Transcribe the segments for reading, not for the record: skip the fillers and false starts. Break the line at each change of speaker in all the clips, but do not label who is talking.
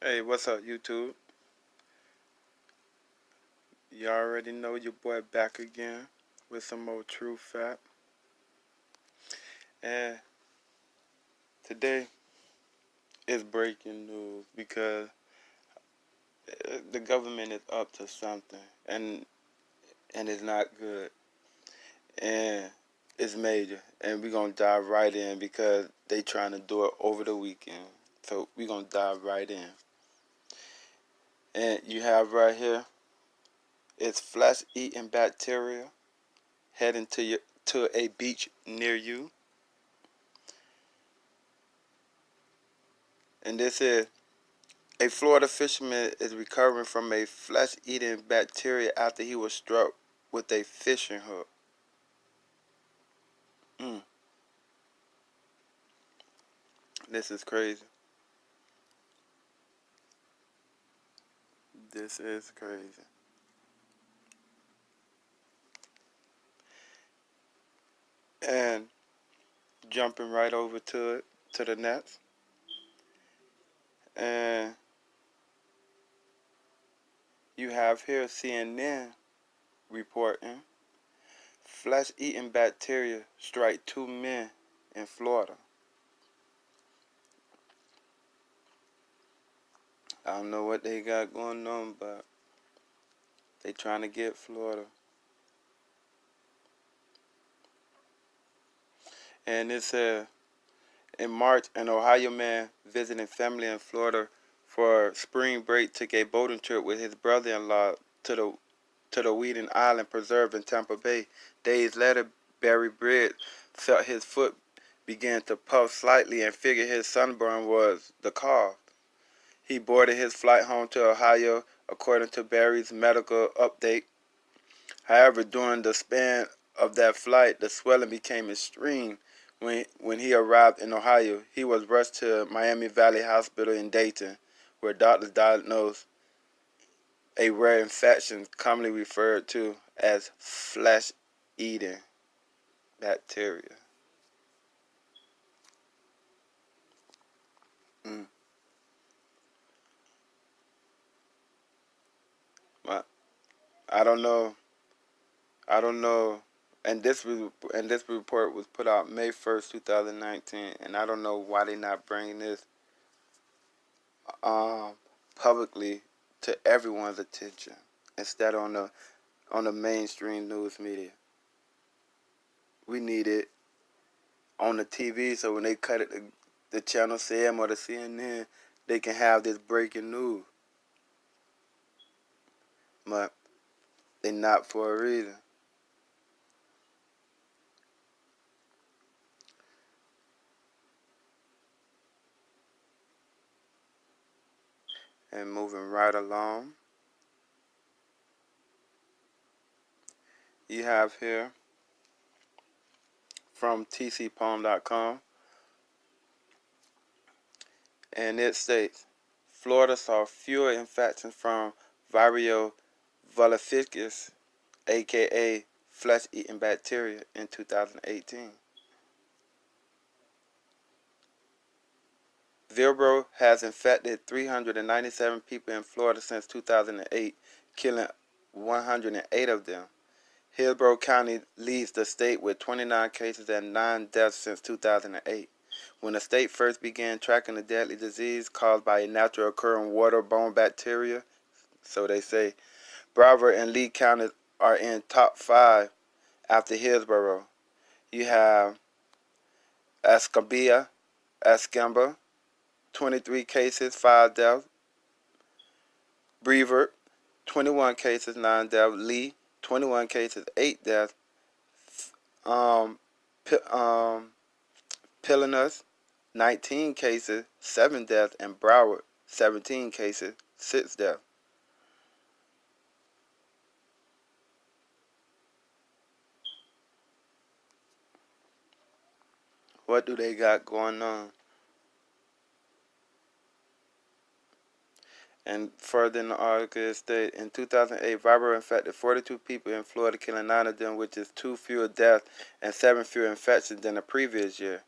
Hey, what's up, YouTube? You already know your boy back again with some more true fact. And today is breaking news because the government is up to something, and it's not good, and it's major. And we're gonna dive right in because they trying to do it over the weekend. So we're gonna dive right in. And you have right here, it's flesh-eating bacteria heading to a beach near you. And this is a Florida fisherman is recovering from a flesh-eating bacteria after he was struck with a fishing hook. Mm, this is crazy. This is crazy. And jumping right over to the next. And you have here CNN reporting flesh-eating bacteria strike two men in Florida. I don't know what they got going on, but they trying to get Florida. And it says in March, an Ohio man visiting family in Florida for spring break took a boating trip with his brother-in-law to the Weeden Island Preserve in Tampa Bay. Days later, Barry Britt felt his foot began to puff slightly and figured his sunburn was the cause. He boarded his flight home to Ohio, according to Barry's medical update. However, during the span of that flight, the swelling became extreme. When he arrived in Ohio, he was rushed to Miami Valley Hospital in Dayton, where doctors diagnosed a rare infection commonly referred to as flesh-eating bacteria. Mm. I don't know. I don't know. And this report was put out May 1st, 2019, and I don't know why they're not bringing this um, publicly to everyone's attention instead on the mainstream news media. We need it on the TV so when they cut it to the channel CM or the CNN, they can have this breaking news. But they not for a reason. And moving right along, you have here from tcpalm.com, and it states Florida saw fewer infections from Vibrio vulnificus, aka flesh-eating bacteria, in 2018. Vibrio has infected 397 people in Florida since 2008, killing 108 of them. Hillsborough County leads the state with 29 cases and 9 deaths since 2008. When the state first began tracking the deadly disease caused by a natural occurring waterborne bacteria, so they say, Broward and Lee counties are in top 5 after Hillsborough. You have Escambia, 23 cases, 5 deaths. Brevard, 21 cases, 9 deaths. Lee, 21 cases, 8 deaths. Um, P- um, Pillness, 19 cases, 7 deaths. And Broward, 17 cases, 6 deaths. What do they got going on? And further in the article, it states, in 2008, Vibrio infected 42 people in Florida, killing 9 of them, which is 2 fewer deaths and 7 fewer infections than the previous year.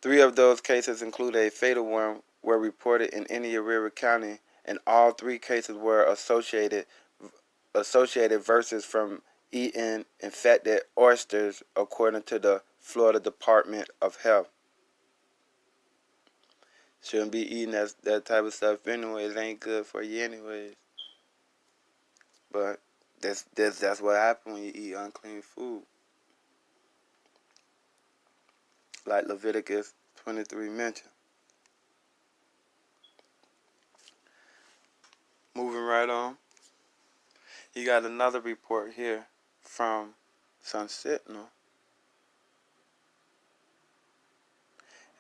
3 of those cases include a fatal one were reported in Neurotoxin County, and all 3 cases were associated versus from eating infected oysters, according to the Florida Department of Health. Shouldn't be eating that type of stuff anyways. It ain't good for you anyways. But that's what happens when you eat unclean food. Like Leviticus 23 mentioned. Moving right on. You got another report here from Sun Sentinel.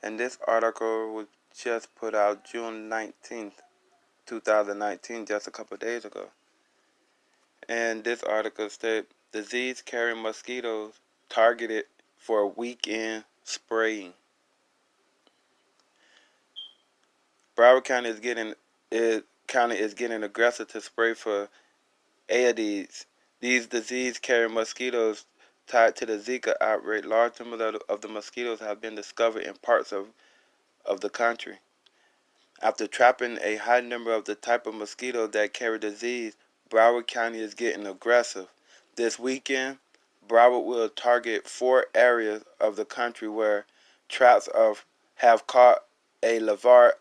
And this article was just put out June 19th, 2019, just a couple of days ago. And this article stated, disease-carrying mosquitoes targeted for weekend spraying. Broward County is getting aggressive to spray for Aedes. These disease-carrying mosquitoes tied to the Zika outbreak. Large numbers of the mosquitoes have been discovered in parts of the country. After trapping a high number of the type of mosquitoes that carry disease, Broward County is getting aggressive. This weekend, Broward will target 4 areas of the country where traps have caught a larval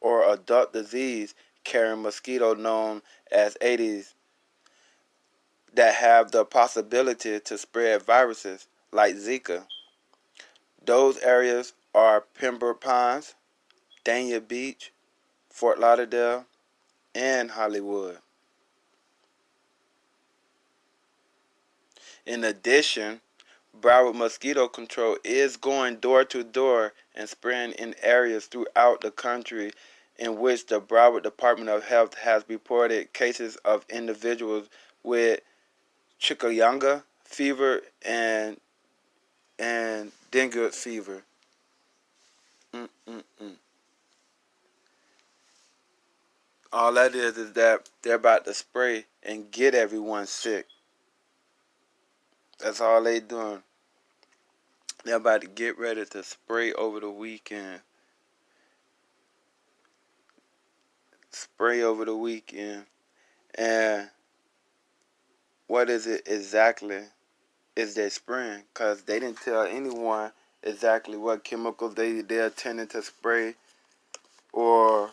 or adult disease-carrying mosquito known as Aedes that have the possibility to spread viruses like Zika. Those areas are Pembroke Pines, Dania Beach, Fort Lauderdale, and Hollywood. In addition, Broward Mosquito Control is going door to door and spraying in areas throughout the country in which the Broward Department of Health has reported cases of individuals with chikungunya fever and dengue fever. All that is that they're about to spray and get everyone sick. That's all they doing. They're about to get ready to spray over the weekend. Spray over the weekend. And what is it exactly is they spraying? Because they didn't tell anyone exactly what chemicals they're intending to spray or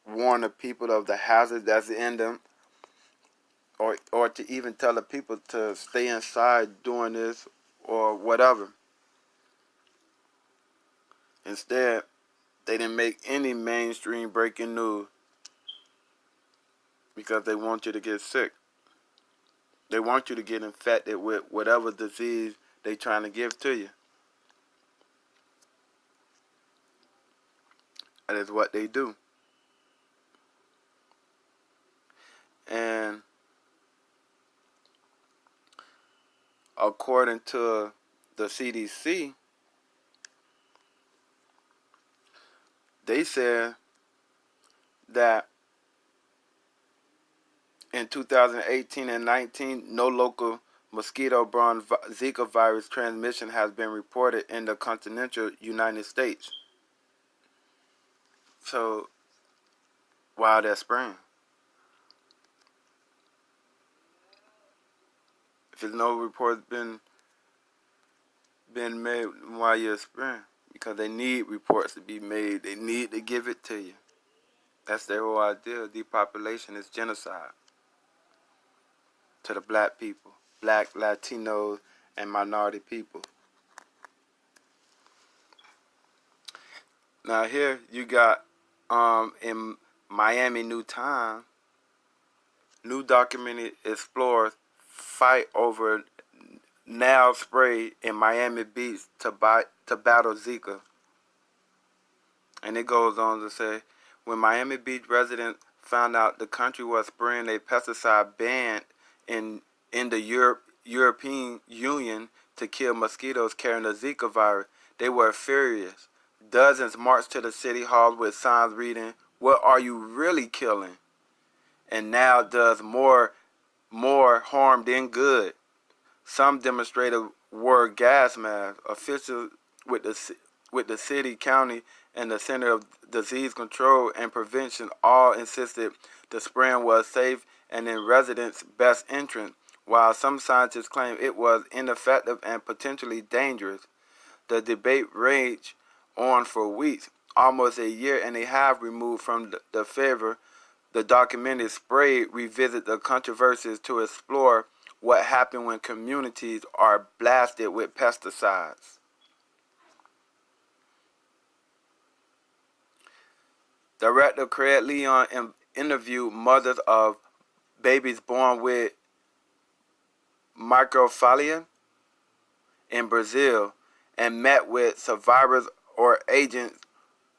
warn the people of the hazard that's in them, or to even tell the people to stay inside doing this or whatever. Instead, they didn't make any mainstream breaking news because they want you to get sick. They want you to get infected with whatever disease they're trying to give to you. That is what they do. And according to the CDC, they said that in 2018 and 19, no local mosquito-borne Zika virus transmission has been reported in the continental United States. So, while they're spraying, if there's no reports been made while you're spraying, because they need reports to be made, they need to give it to you. That's their whole idea. Depopulation is genocide to the black people, black, Latinos, and minority people. Now here you got in Miami New Times, new documented explorers fight over nail spray in Miami Beach to battle Zika. And it goes on to say, when Miami Beach residents found out the country was spraying a pesticide banned in the European Union to kill mosquitoes carrying the Zika virus, they were furious. Dozens marched to the city hall with signs reading, "What are you really killing?" And now does more harm than good. Some demonstrators wore gas masks. Officials with the with the city, county, and the Center of Disease Control and Prevention all insisted the spraying was safe and in residents' best interest, while some scientists claimed it was ineffective and potentially dangerous. The debate raged on for weeks, almost a year and a half removed from the fever. The documentary Sprayed revisits the controversies to explore what happens when communities are blasted with pesticides. Director Craig Leon interviewed mothers of babies born with microcephaly in Brazil and met with survivors or Agent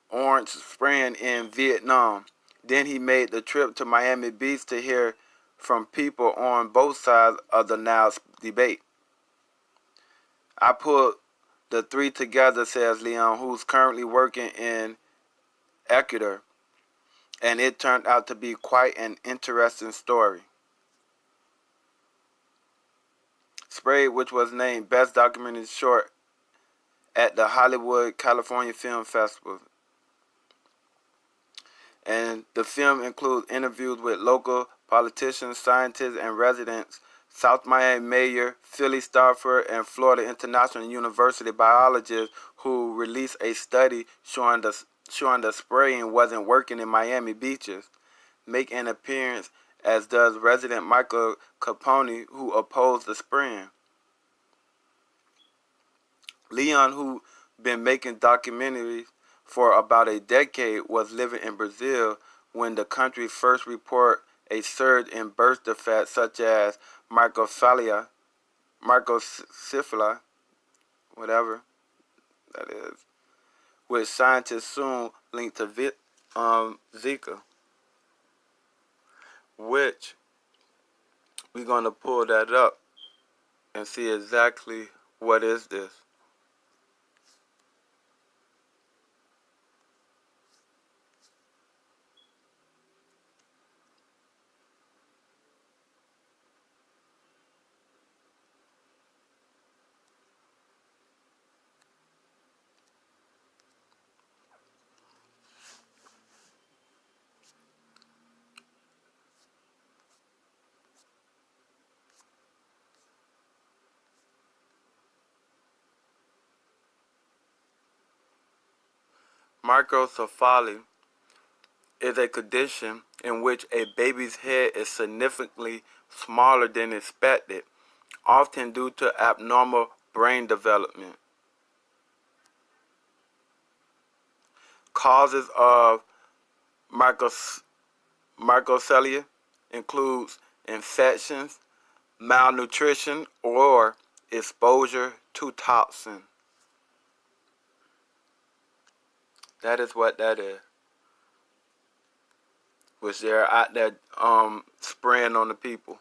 Orange spraying in Vietnam. Then he made the trip to Miami Beach to hear from people on both sides of the now debate. I put the three together, says Leon, who's currently working in Ecuador, and it turned out to be quite an interesting story. Sprayed, which was named Best Documented Short at the Hollywood, California Film Festival. And the film includes interviews with local politicians, scientists, and residents, South Miami Mayor Philly Stafford, and Florida International University biologists who released a study showing the spraying wasn't working in Miami beaches. Make an appearance, as does resident Michael Capone, who opposed the spraying. Leon, who been making documentaries for about a decade, was living in Brazil when the country first reported a surge in birth defects such as microcephaly, whatever that is, which scientists soon linked to Zika, which we're going to pull that up and see exactly what is this. Microcephaly is a condition in which a baby's head is significantly smaller than expected, often due to abnormal brain development. Causes of microcephaly includes infections, malnutrition, or exposure to toxin. That is what that is. Which they're out there spraying on the people.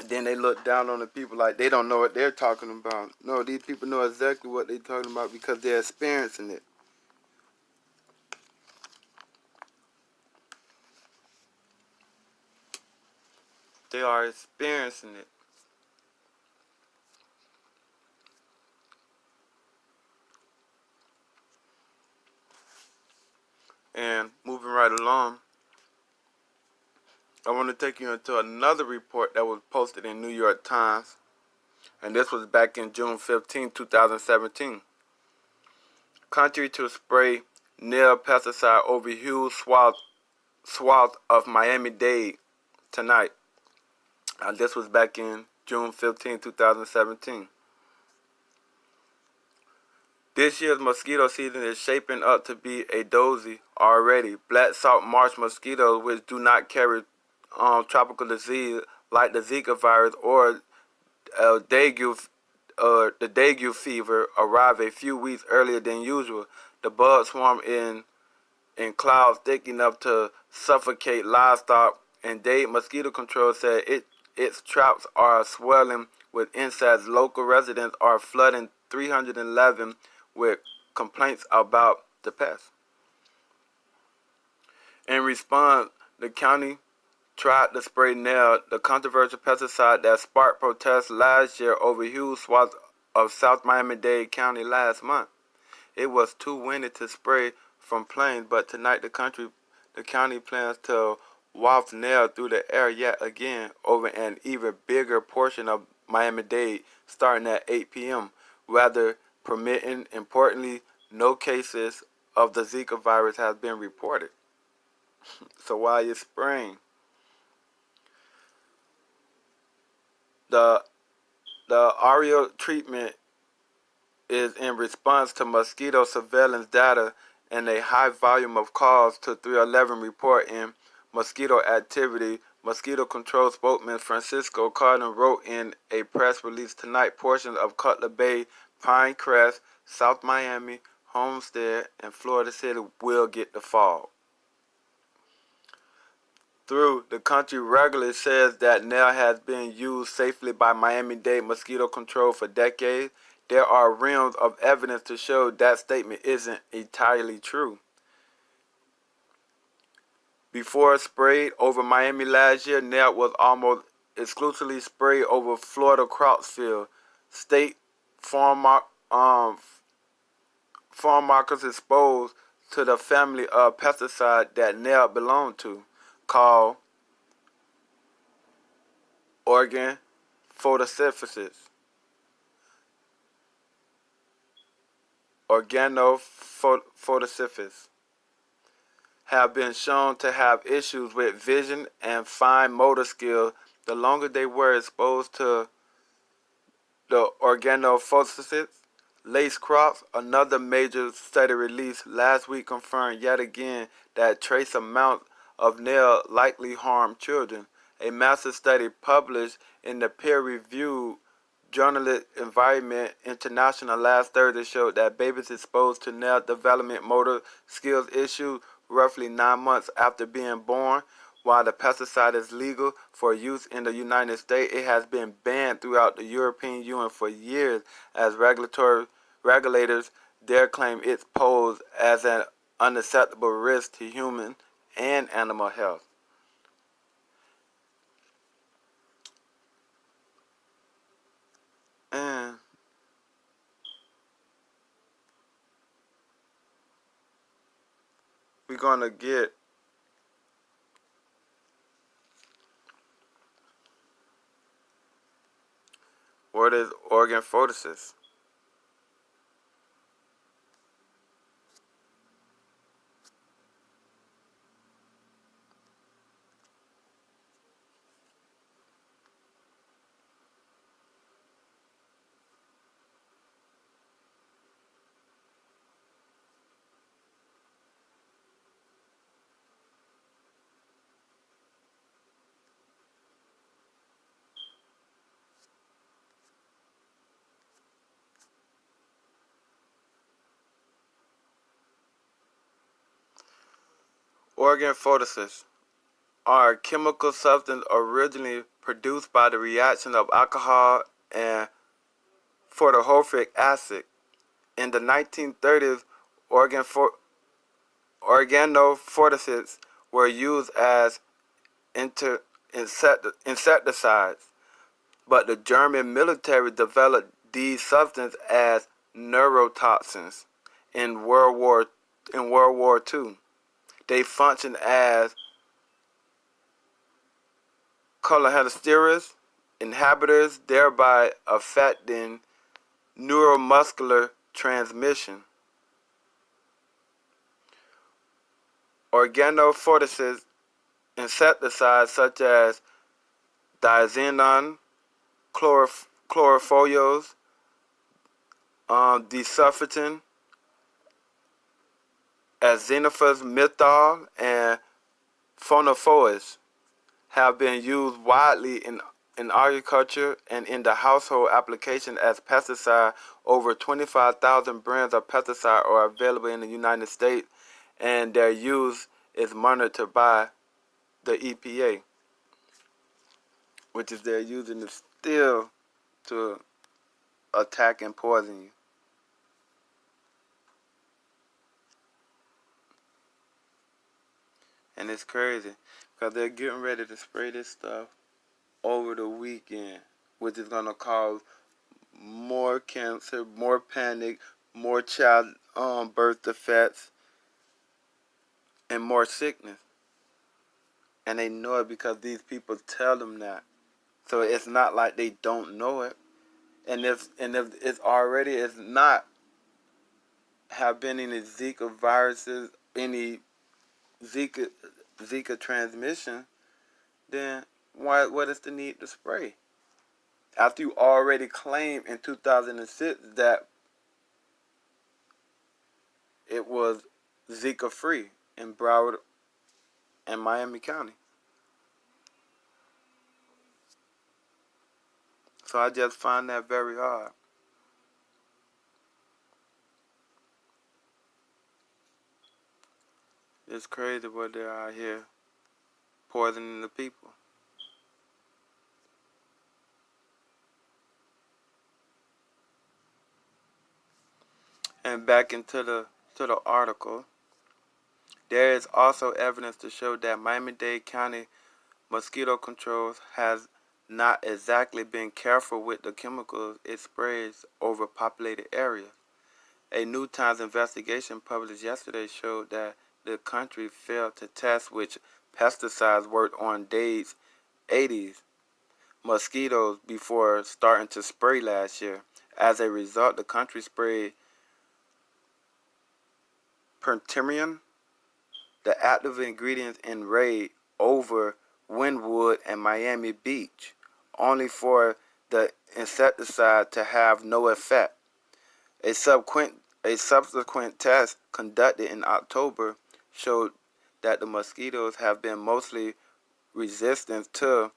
Then they look down on the people like they don't know what they're talking about. No, these people know exactly what they're talking about because they're experiencing it. They are experiencing it. And moving right along, I want to take you into another report that was posted in New York Times. And this was back in June 15, 2017. Country to spray nail pesticide over huge swath of Miami-Dade tonight. This was back in June 15, 2017. This year's mosquito season is shaping up to be a doozy already. Black salt marsh mosquitoes, which do not carry tropical disease like the Zika virus or the dengue fever, arrive a few weeks earlier than usual. The bugs swarm in clouds thick enough to suffocate livestock, and Dade Mosquito Control said its traps are swelling with insects. Local residents are flooding 311 with complaints about the pest. In response, the county tried to spray nail, the controversial pesticide that sparked protests last year over huge swaths of South Miami-Dade County last month. It was too windy to spray from planes, but tonight the county plans to waft nail through the air yet again over an even bigger portion of Miami-Dade starting at 8 p.m. Rather permitting, importantly, no cases of the Zika virus has been reported. So while you're spraying, the aerial treatment is in response to mosquito surveillance data and a high volume of calls to 311 report in mosquito activity. Mosquito control spokesman Francisco Cardin wrote in a press release tonight portions of Cutler Bay, Pinecrest, South Miami, Homestead, and Florida City will get the fall. Through the country regularly says that nail has been used safely by Miami-Dade mosquito control for decades. There are realms of evidence to show that statement isn't entirely true. Before sprayed over Miami last year, nail was almost exclusively sprayed over Florida Crowdsfield. State farm markers exposed to the family of pesticide that nail belonged to, called organ photosynthesis, organophotosynthesis, have been shown to have issues with vision and fine motor skills the longer they were exposed to the organophotosynthesis. Lace crops, another major study released last week, confirmed yet again that trace amounts of nail likely harm children. A massive study published in the peer-reviewed journal Environment International last Thursday showed that babies exposed to nail development motor skills issues roughly 9 months after being born. While the pesticide is legal for use in the United States, it has been banned throughout the European Union for years as regulators there claim it poses as an unacceptable risk to human and animal health. And we're going to get what is organ photosynthesis. Organ photosynthesis are a chemical substance originally produced by the reaction of alcohol and phosphoric acid. In the 1930s, organophotosynthesis were used as insecticides, but the German military developed these substances as neurotoxins in World War II. They function as cholesterol inhibitors, thereby affecting neuromuscular transmission. Organophotosynthesis insecticides such as diazinon, chlorofolios, desulfitin, azenophos methyl, and phonophores have been used widely in agriculture and in the household application as pesticide. Over 25,000 brands of pesticide are available in the United States, and their use is monitored by the EPA, which is they're using it still to attack and poison you. And And it's crazy because they're getting ready to spray this stuff over the weekend, which is going to cause more cancer, more panic, more child birth defects, and more sickness. And they know it because these people tell them that. So it's not like they don't know it. And if it's already, it's not have been any Zika viruses, any Zika transmission, then what is the need to spray? After you already claimed in 2006 that it was Zika free in Broward and Miami County. So I just find that very odd. It's crazy what they're out here poisoning the people. And back into the article, there is also evidence to show that Miami-Dade County mosquito controls has not exactly been careful with the chemicals it sprays over populated areas. A New Times investigation published yesterday showed that the country failed to test which pesticides worked on Dade's 80s mosquitoes before starting to spray last year. As a result, the country sprayed Permethrin, the active ingredients in Raid, over Wynwood and Miami Beach, only for the insecticide to have no effect. A subsequent test conducted in October showed that the mosquitoes have been mostly resistant to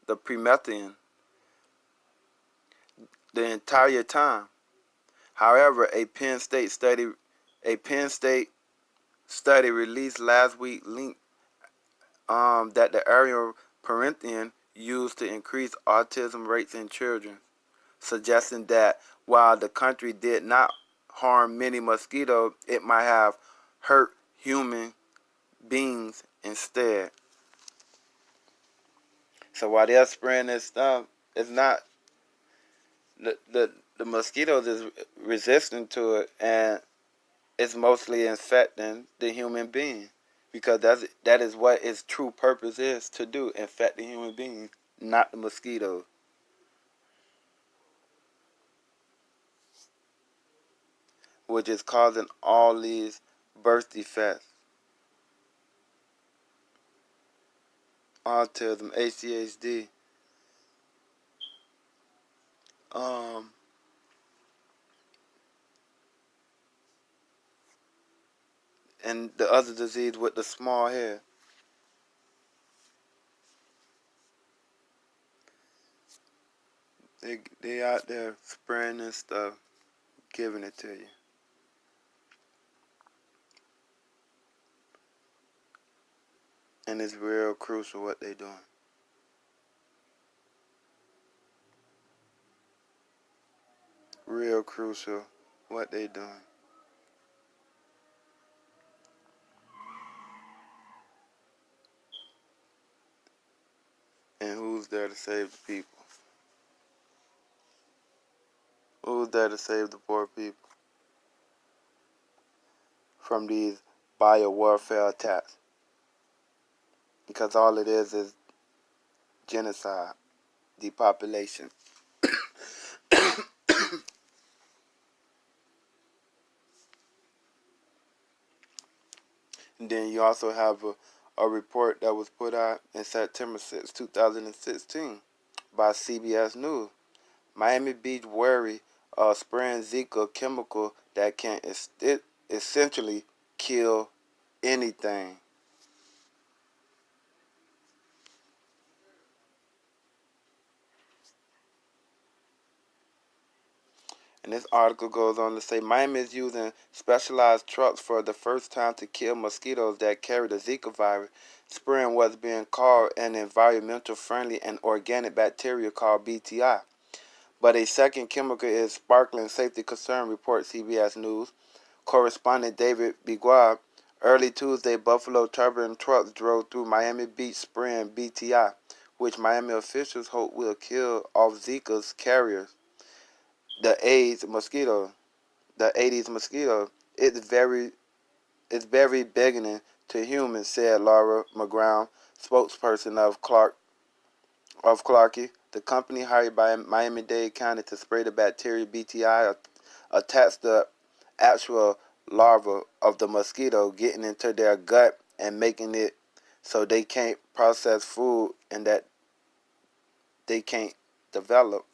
the permethrin the entire time. However, a Penn State study released last week linked that the aerial permethrin used to increase autism rates in children, suggesting that while the country did not harm many mosquitoes, it might have hurt human beings instead. So while they're spraying this stuff, it's not the mosquitoes is resistant to it, and it's mostly infecting the human being, because that is what its true purpose is to do: infect the human being, not the mosquitoes. Which is causing all these birth defects, autism, ADHD, um, and the other disease with the small hair. They out there spraying this stuff, giving it to you. And it's real crucial what they doing. Real crucial what they doing. And who's there to save the people? Who's there to save the poor people from these biowarfare attacks? Because all it is genocide, depopulation. And then you also have a report that was put out in September 6, 2016 by CBS News. Miami Beach wary of spraying Zika chemical that can essentially kill anything. And this article goes on to say Miami is using specialized trucks for the first time to kill mosquitoes that carry the Zika virus, spraying what's being called an environmental friendly and organic bacteria called BTI. But a second chemical is sparkling safety concern, reports CBS News. Correspondent David Biguab Early Tuesday, Buffalo turbine trucks drove through Miami Beach spraying BTI, which Miami officials hope will kill off Zika's carriers, the Aedes mosquito. The Aedes mosquito. It's very beginning to humans, said Laura McGround, spokesperson of Clarkie. The company hired by Miami-Dade County to spray the bacteria BTI attacks the actual larva of the mosquito, getting into their gut and making it so they can't process food and that they can't develop.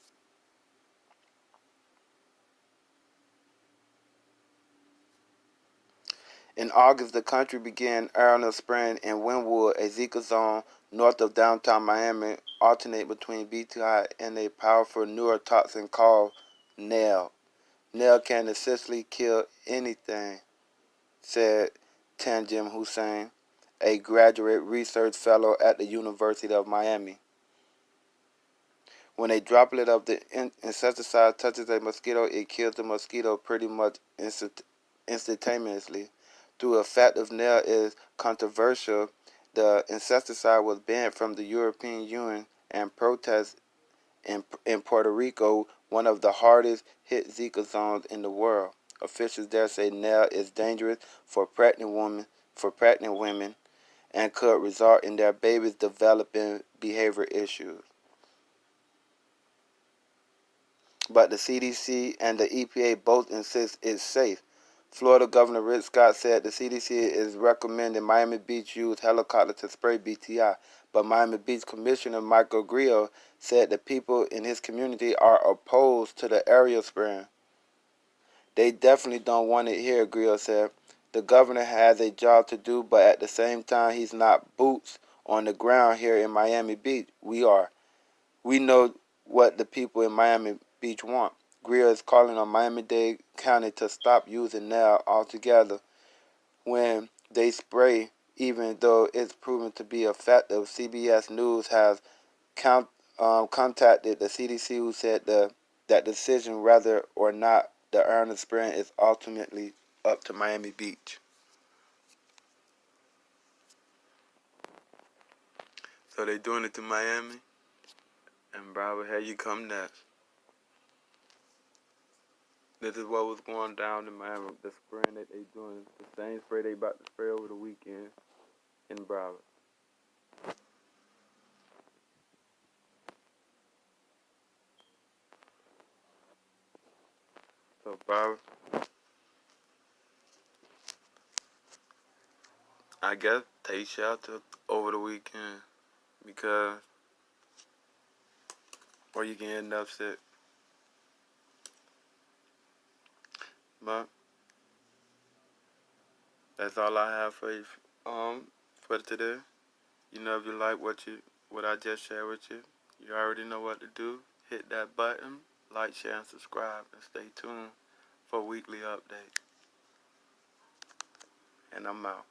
In August, the country began aerial spraying in Wynwood, a Zika zone north of downtown Miami, alternate between BTI and a powerful neurotoxin called NEL. NEL can essentially kill anything, said Tanjim Hussein, a graduate research fellow at the University of Miami. When a droplet of the insecticide touches a mosquito, it kills the mosquito pretty much instantaneously. Though effective now is controversial, the insecticide was banned from the European Union and protests in Puerto Rico, one of the hardest hit Zika zones in the world. Officials there say now is dangerous for pregnant women, and could result in their babies developing behavior issues. But the CDC and the EPA both insist it's safe. Florida Governor Rick Scott said the CDC is recommending Miami Beach use helicopters to spray BTI, but Miami Beach Commissioner Michael Grillo said the people in his community are opposed to the aerial spraying. They definitely don't want it here, Grillo said. The governor has a job to do, but at the same time, he's not boots on the ground here in Miami Beach. We are. We know what the people in Miami Beach want. Greer is calling on Miami-Dade County to stop using nail altogether when they spray, even though it's proven to be effective. CBS News has contacted the CDC, who said that decision whether or not the aerial spraying is ultimately up to Miami Beach. So they're doing it to Miami, and Broward, here you come next. This is what was going down in Miami. The spraying that they doing, the same spray they about to spray over the weekend in Broward. So Broward, I guess take shelter over the weekend because or you can end up sick. But that's all I have for you for today. You know, if you like what I just shared with you, you already know what to do. Hit that button, like, share, and subscribe, and stay tuned for weekly updates. And I'm out.